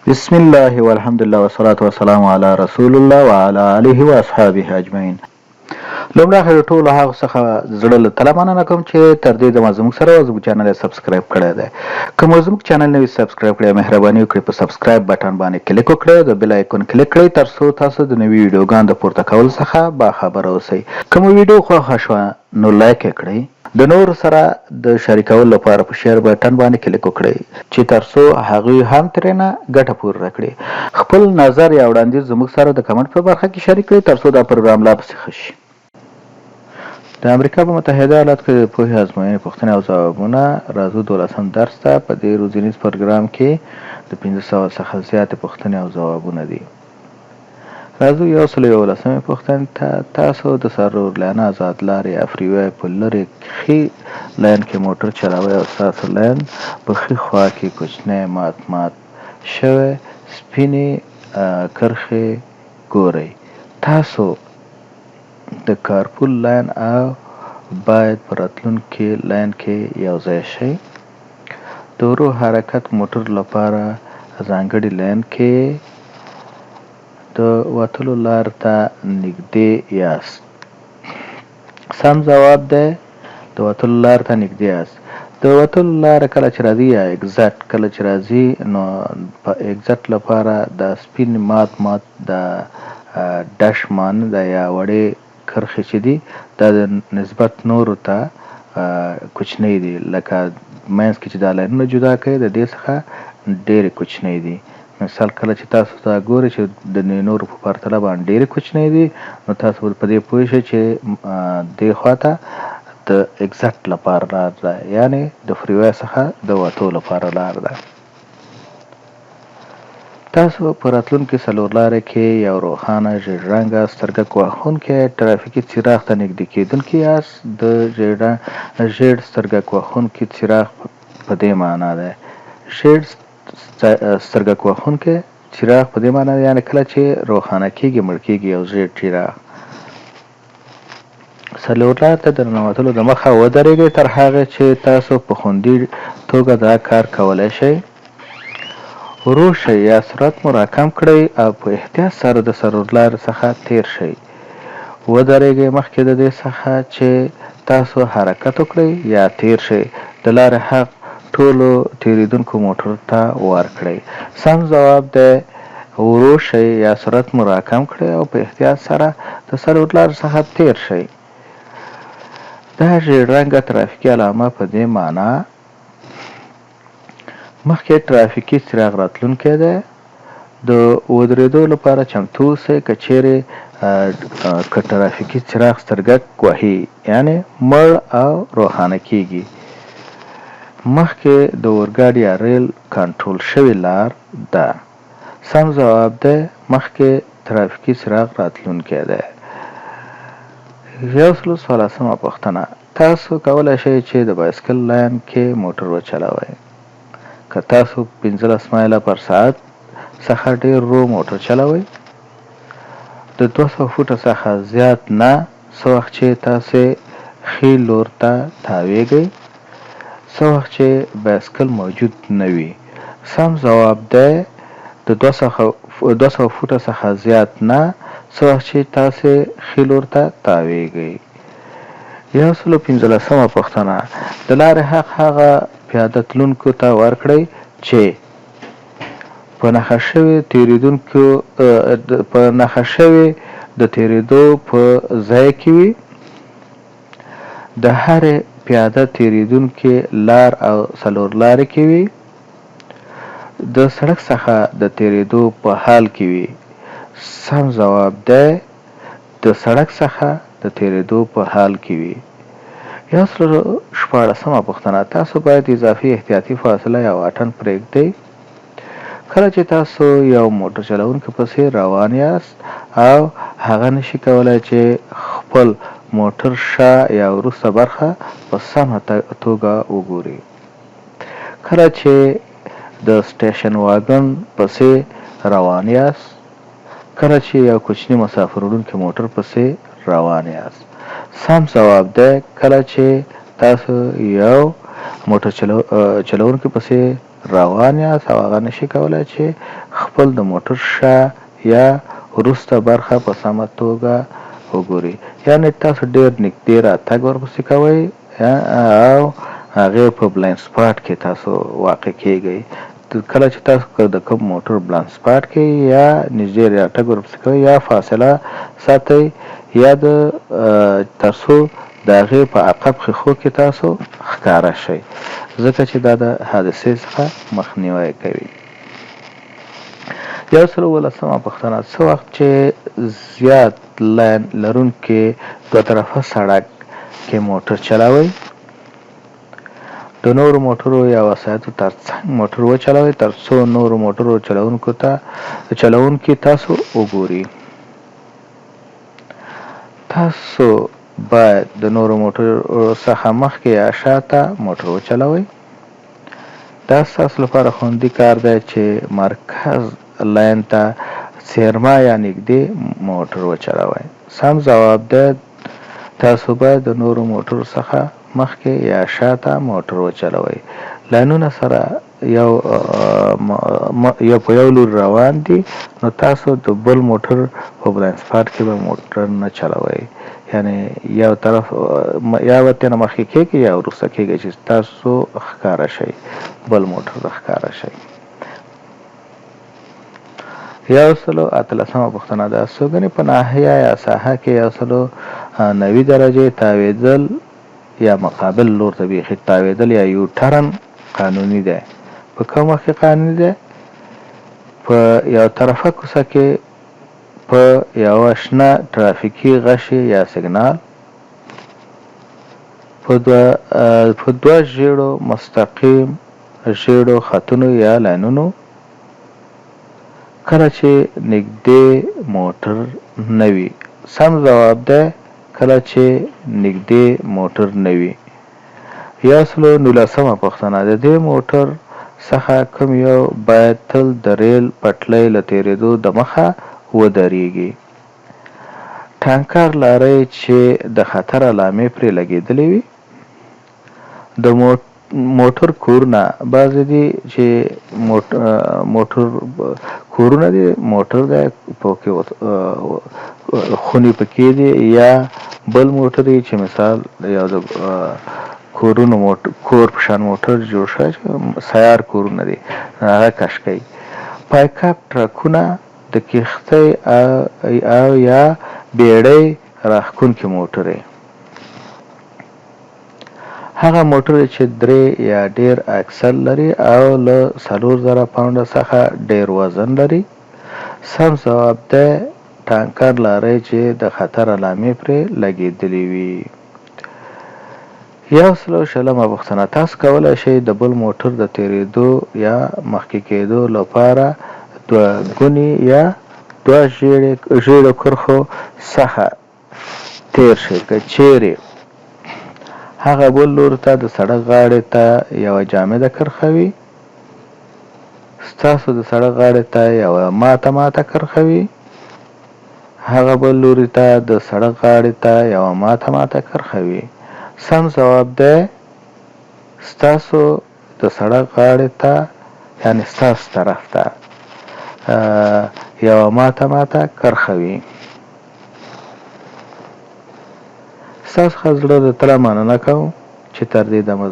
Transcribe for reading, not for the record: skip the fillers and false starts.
بسم الله والحمد لله والصلاة والسلام على رسول الله وعلى آله وأصحابه أجمعين. لومړی خو د ټولو هغو څخه زړه له تله مننه کوم چې تر دې دمه زموږ سره زموږ چینل یې سبسکرایب کړی دی. که مو زموږ چینل نه وي سبسکرایب کړی مهرباني وکړئ په سبسکرایب بټن باندې کلیک وکړئ د بیل آیکون کلیک کړئ تر څو تاسو د نوي ویډیوګانو د پورته کولو څخه باخبره اوسئ. که مو ویډیو خوښه شوه نو لایک یې کړئ. د نورو سره د شریکولو لپاره په شیر بټن باندې کلیک وکړئ چې ترڅو هغوی هم ترېنه ګټه پورته کړي. خپل نظر یا وړاندیز زموږ سره د کمنټ په برخه کې شریک کړئ ترڅو دا پروګرام لا پسې ښه شي. د امریکا په متحده ایالاتو کې د پوهې ازموینې پوښتنې او ځوابونه راځو 12م درس ته. په دې روزنیز پروګرام کې د 500 څخه زیاتې پوښتنې او ځوابونه دي. راځو 111مې پوښتنې ته. تاسو د څلور لینه آزاد لارې یا فریوی په لرې ښي لین کې موټر چلوئ او ستاسو لین په ښي خوا کې کوچنی مات شوی سپینې کرښې ګورئ. تاسو د کارپول لاین او باید په راتلونکي لاین کې یوځای شئ. د ورو حرکت موټر لپاره ځانګړي لاین کې د وتلو لار ته نږدې یاست. سم ځواب دی د وتلو لار ته نږدې یاست. د وتلو لاره کله چې راځي یا اگزټ کله چې راځي نو په اگزټ لپاره د سپین مات د ډش ماننده یا وړې کرښې چې دي دا د نسبت نورو ته کوچنی دي، لکه منځ کې چې دا لاینونه جدا کوي د دې څخه ډېرې کوچنی دي. مثال کله چې تاسو دا ګورئ چې د نورو په پرتله باندې ډېرې کوچنی دي نو تاسو په دې پوه شئ چې دې خواته د اگزټ لپاره لار ده، یعنې د فریوی څخه د وتو لپاره لار ده. تاسو په راتلونکي څلورلارې کې یو روښانه ژیړ رنګه سترګک وهونکی ټرافیکي څراغ ته نږدې کیدونکي یاست. د ژیړ سترګک وهونکی څراغ په دې معنا دی. ژیړ سترګک وهونکی څراغ په دې معنا دی یعنې کله چې روښانه کیږي مړ کیږي یو ژیړ څراغ. څلورلارې ته د ننوتلو دمخه ودرېږئ تر هغې چې تاسو په خوندي توګه دا کار کولی شئ. ورو شئ یا سرعت مو راکم کړئ او په احتیاط سره د څلورلارې څخه تېر شئ. ودرېږئ مخکې د دې څخه چې تاسو حرکت وکړئ یا تېر شئ. د لارې حق ټولو تېرېدونکو موټرو ته ورکړئ. سم ځواب دی ورو شئ یا سرعت مو راکم کړئ او په احتیاط سره د څلورلارې څخه تېر شئ. دا ژیړ رنګه ترافیکي علامه په دې معنا مخکې ټرافیکي څراغ راتلونکی دی. د ودرېدو لپاره چمتو اوسئ. که چیرې که ټرافیکي څراغ سترګک وهي یعنې مړ او روښانه کیږي مخکې د اورګاډي یا ریل کنټرول شوې لار ده. سم ځواب دی مخکې ترافیکي څراغ راتلونکی دی. 114مه پوښتنه. تاسو کولی شئ چې د بایسکل لاین کې موټر وچلوئ. که تاسو 15 مایله پر ساعت څخه ډېر ورو موټر چلوئ د 200 فوټه څخه زیات نه څه وخت چې تاسې ښي لور ته تاویږئ څه وخت چې بایسکل موجود نه وي. سم ځواب دی د 200 فوټه څخه زیات نه څه وخت چې تاسې ښي لور ته تاویږئ. 115مه پوښتنه. د لارې حق هغه پیاده تلونکو ته ورکړئ چې په نښه شوي د تېرېدو په ځای کې وي. د هرې پیاده تېرېدونکي لار او څلورلارې کې وي. د سړک څخه د تېرېدو په حال کې وي. سم ځواب دی د سړک څخه د تېرېدو په حال کې وي. 114مه پوښتنه. تاسو باید اضافي احتیاطي فاصله یا واټن پرېږدئ کله چې تاسو یو موټر چلوونکي پسې روان یاست او هغه نشي کولی چې خپل موټر شا یا وروسته برخه په سمه توګه وګوري. کله چې د سټیشن واګن پسې روان یاست. کله چې یو کوچني مسافر وړونکي موټر پسې روان یاست. سم ځواب دی کله چې تاسو یو موټر چلوونکي پسې روان یاست او هغه نشي کولی چې خپل د موټر شا یا وروسته برخه په سمه توګه وګوري. یعنې تاسو ډېر نږدې راتګ ورپسې کوئ او هغې په بلاینډ سپاټ کې تاسو واقع کیږئ. کله چې تاسو د کوم موټر بلاینډ سپاټ کې یا نږدې راتګ ورپسې کوئ یا فاصله ساتئ یا د تر څو د هغې په عقب ښیښو کې تاسو ښکاره شئ، ځکه چې دا د حادثې څخه مخنیوی کوي. 118مه پوښتنه: څه وخت چې زیات لاین لرونکي دوه طرفه سړک کې موټر چلوئ، د نورو موټرو یا وسایطو ترڅنګ موټر وچلوئ تر څو نورو موټرو چلوونکي تاسو وګوري. تاسو باید د نورو موټرو څخه مخکې یا شاته موټر وچلوئ. دا ستاسو لپاره خوندي کار دی چې مرکز لاین ته څیرمه یا نږدې موټر وچلوئ. سم ځواب دی تاسو باید د نورو موټرو څخه مخکې یا شاته موټر وچلوئ. لاینونه سره یو په یو لوري روان دي، نو تاسو د بل موټر په بلاینډ سپاټ کې به موټر نه چلوئ. یعنې یو طرف یا به ترې نه مخکې کېږئ یا وروسته کېږئ چې تاسو ښکاره شئ، بل موټر ته ښکاره شئ. 118مه پوښتنه: د استوګنې په ناحیه یا ساحه کې 190 درجې تاوېدل یا مقابل لور ته بیخي تاوېدل یا یو ټرن قانوني دی؟ په کوم وخت کې قانوني دی؟ په یو طرفه کوڅه کې، په یوه شنه ټرافیکي غشي یا سیګنال، په دوه ژېړو مستقیم ژېړو خطونو یا لاینونو، کله چې نږدې موټر نه وي. سم ځواب دی کله چې نږدې موټر نه وي. 119مه پوښتنه: د دې موټر څخه کوم یو باید تل د ریل پټلۍ له تېرېدو د مخه ودرېږي؟ ټانکر لارۍ چې د خطر علامې پرې لګېدلې وي، د موټر کورونه، بعضې دي چې موټر کورونه دي، موټر دی پکې خونې پکې دي، یا بل موټر چې مثال یو د کورونو کور په شان موټر جوړ شوی چې سیار کورونه دي، هغه کش کوي. پایک اپ ټرکونه، د کښتۍ او یا بیړۍ راښکونکي موټرې، هغه موټر چې 3 یا ډیر اکسل لري او له 4000 پاونډه څخه ډیر وزن لري. سم ځواب دی ټانکر لارۍ چې د خطر علامې پرې لګېدلې وي. 120مه پوښتنه: تاسو کولی شئ د بل موټر د تېرېدو یا مخکې کېدو لپاره دوه ګونې یا دوه ژېړو کرښو څخه تېر شئ که چیرې هغه بل لوري ته د سړک غاړې ته یوه جامده کرښه وي، ستاسو د سړک غاړې ته یوه ماته کرښه وي، هغه بل لوري ته د سړک غاړې ته یوه ماته کرښه وي. سم ځواب دی ستاسو د سړک غاړې ته، یعنې ستاسو طرف ته یوه ماته کرښه وي. ستاسو څخه زړه د تله مننه کوم چې تر دې دمه